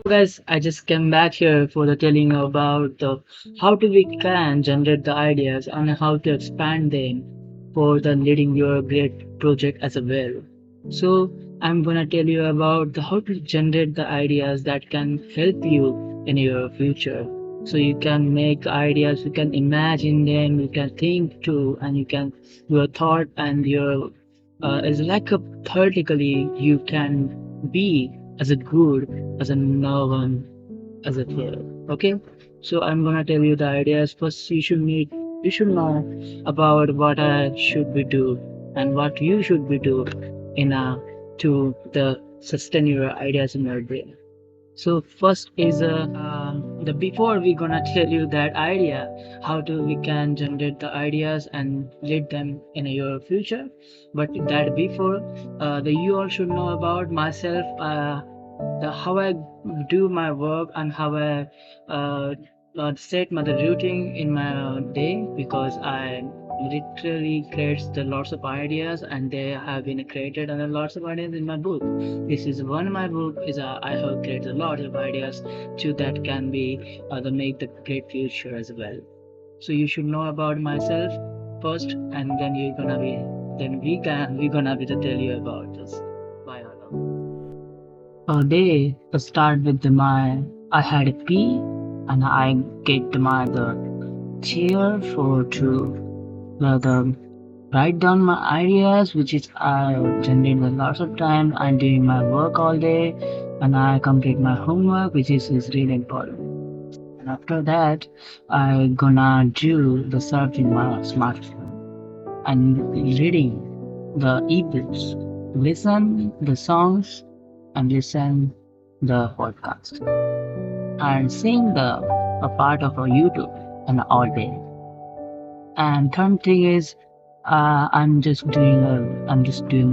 Guys, I just came back here for the telling about the how to we can generate the ideas and how to expand them for the leading your great project as well. So I'm gonna tell you about the how to generate the ideas that can help you in your future. So you can make ideas, you can imagine them, you can think too, and you can your thought and your is like a theoretically you can be as a good as a no one as a player. Okay, so I'm gonna tell you the ideas. First, you should know about what I should be do and what you should be do in to the sustain your ideas in your brain. So first is the before we gonna tell you that idea, how to we can generate the ideas and lead them in your future. But that before, the you all should know about myself. The how I do my work and how I set my the routine in my day because I literally creates the lots of ideas and they have been created and lots of ideas in my book. This is one of my book is I have created a lot of ideas too that can be the make the great future as well. So you should know about myself first and then you're gonna be then we gonna be to tell you about this. Bye all. They start with the my I had a pee and I get my the chair for to write down my ideas, which is I generate a lots of time. I'm doing my work all day, and I complete my homework, which is really important. And after that, I gonna do the surfing my smartphone and reading the ebooks, listen the songs, and listen the podcast, and seeing the a part of our YouTube and all day. And third thing is, I'm just doing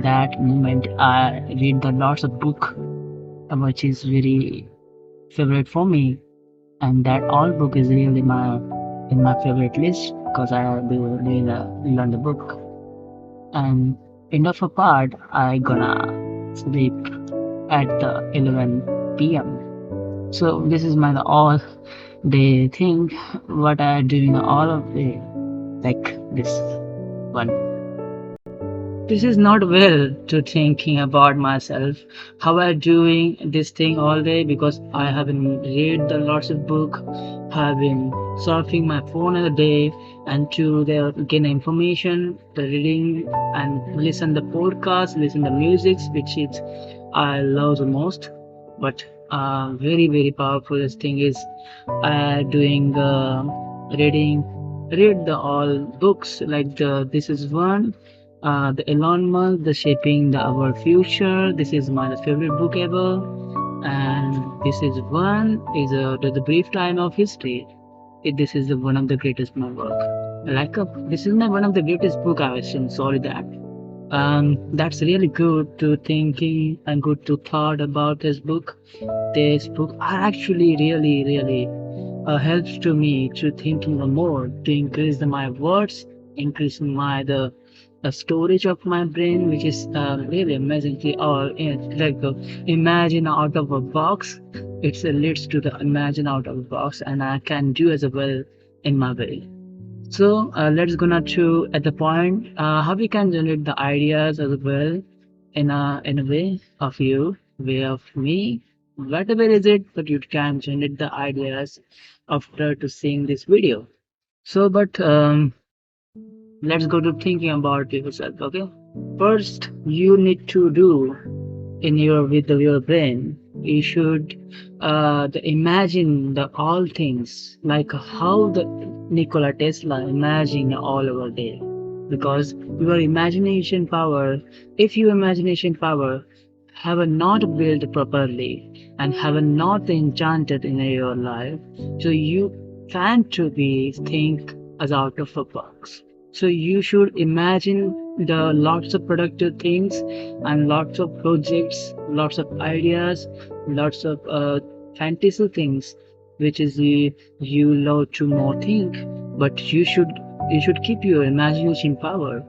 that moment. I read the lots of book, which is very favorite for me, and that all book is really my in my favorite list because I do really learn the book. And end of a part, I gonna sleep at the 11 p.m. So this is my all day thing. What I doing all of the like this one. This is not well to thinking about myself. How I doing this thing all day because I have been read the lots of book, have been surfing my phone all day and to the gain information, the reading and listen the podcast, listen the music, which is I love the most. But very powerful this thing is doing reading read the all books like the this is one the Elon Musk, The Shaping Our Future. This is my favorite book ever. And this is one is the brief time of history. This is one of the greatest my work. Like this is my one of the greatest book I have seen. Sorry that. That's really good to thinking and good to thought about this book. This book are actually really helps to me to thinking more to increase my words, increase my the storage of my brain, which is really amazingly or like imagine out of a box. It leads to the imagine out of a box, and I can do as well in my way. So let's gonna to at the point how we can generate the ideas as well in a way of you, way of me, whatever is it, but you can generate the ideas after to seeing this video. So, but let's go to thinking about yourself. Okay, first you need to do in your with your brain. You should imagine the all things like how the Nikola Tesla imagined all over there. Because your imagination power, if your imagination power have not built properly and have not enchanted in your life, so you can't to be think as out of a box. So you should imagine the lots of productive things and lots of projects, lots of ideas, lots of fantasy things, which is you love to more think, but you should keep your imagination power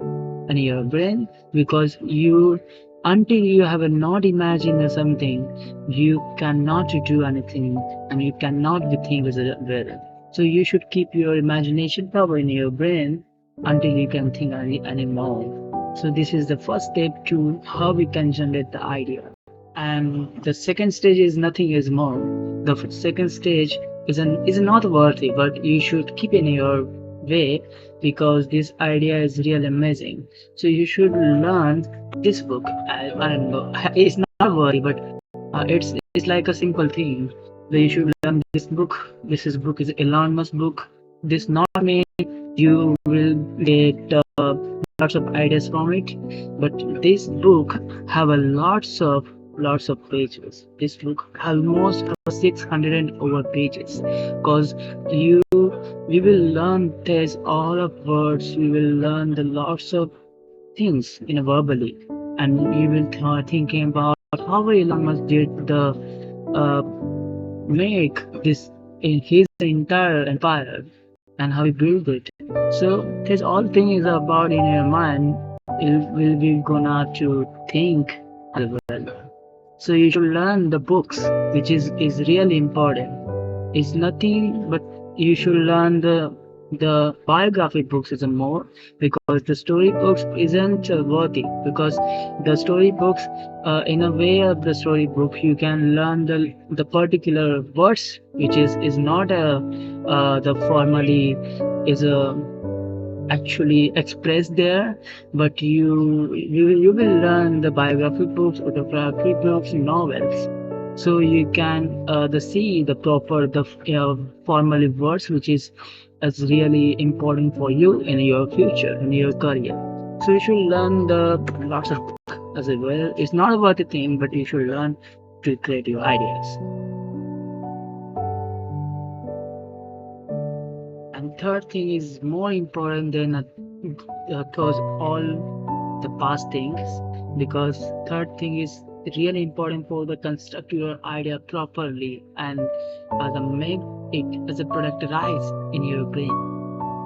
in your brain because you until you have not imagined something, you cannot do anything and you cannot be think as well. So you should keep your imagination power in your brain until you can think anymore. So this is the first step to how we can generate the idea. And the second stage is nothing is more. The second stage is not worthy, but you should keep in your way because this idea is really amazing. So you should learn this book. I don't know, it's not worthy, but it's like a simple thing. That you should learn this book. Book is Elon Musk book. This not mean you will get lots of ideas from it, but this book have a lots of pages. This book almost 600 and over pages, because you we will learn there's all of words. We will learn the lots of things in a verbally, and you will thinking about how Elon Musk did the uh, make this in his entire empire and how he built it. So this all thing is about in your mind. It will be gonna to think as well. So you should learn the books, which is really important. It's nothing but you should learn the biography books is more, because the story books isn't worthy, because the story books in a way of the story book you can learn the particular words which is not a the formally is a actually expressed there, but you will learn the biography books, autobiography books, novels. So you can the see the proper the formal words which is really important for you in your future in your career. So you should learn the lots of book as well. It's not about the thing, but you should learn to create your ideas. And third thing is more important than those all the past things, because third thing is really important for the construct your idea properly and make it as a productize in your brain.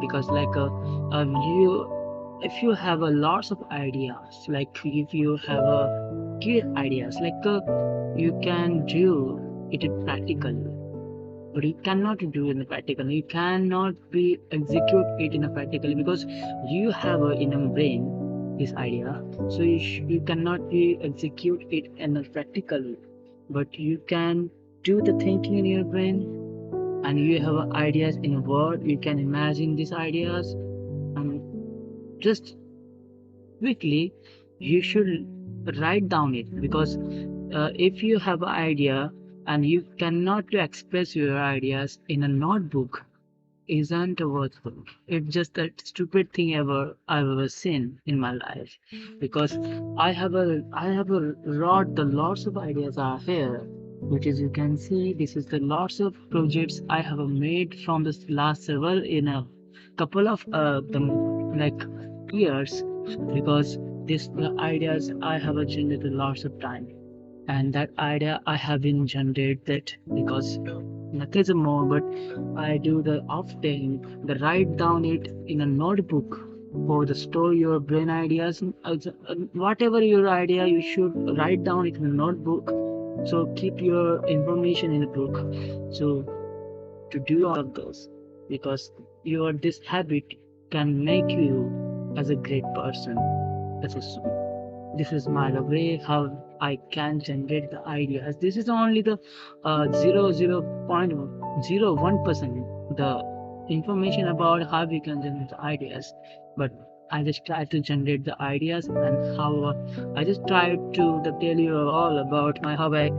Because like you if you have a lots of ideas, like if you have a clear ideas, like you can do it practically, but you cannot do it in a practical. You cannot be execute it in a practically, because you have a in a brain this idea. So you cannot be execute it in a practically, but you can do the thinking in your brain, and you have ideas in a word. You can imagine these ideas, and just quickly you should write down it, because if you have an idea and you cannot express your ideas in a notebook, isn't worthwhile. It's just the stupid thing I've ever seen in my life. Because I have a lots of ideas are here, which is you can see this is the lots of projects I have made from this last several in a couple of them like years, because this the ideas I have generated lots of time, and that idea I have been generated because nothing more, but I do the often the write down it in a notebook for the store your brain ideas. Whatever your idea, you should write down it in a notebook. So keep your information in a book. So to do all of those, because your this habit can make you as a great person. That's a this is my way how I can generate the ideas. This is only the 0.01% the information about how we can generate the ideas, but I just try to generate the ideas, and how I just try to tell you all about my how I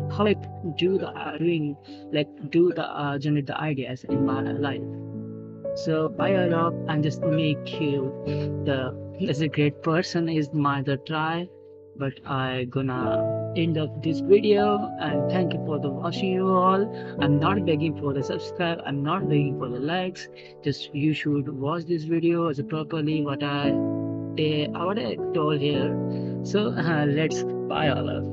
do the doing like do the generate the ideas in my life. So by Allah, and just make you the as a great person is my the try. But I gonna end up this video, and thank you for the watching you all. I'm not begging for the subscribe. I'm not begging for the likes. Just you should watch this video as a properly what I told here. So let's bye Allah.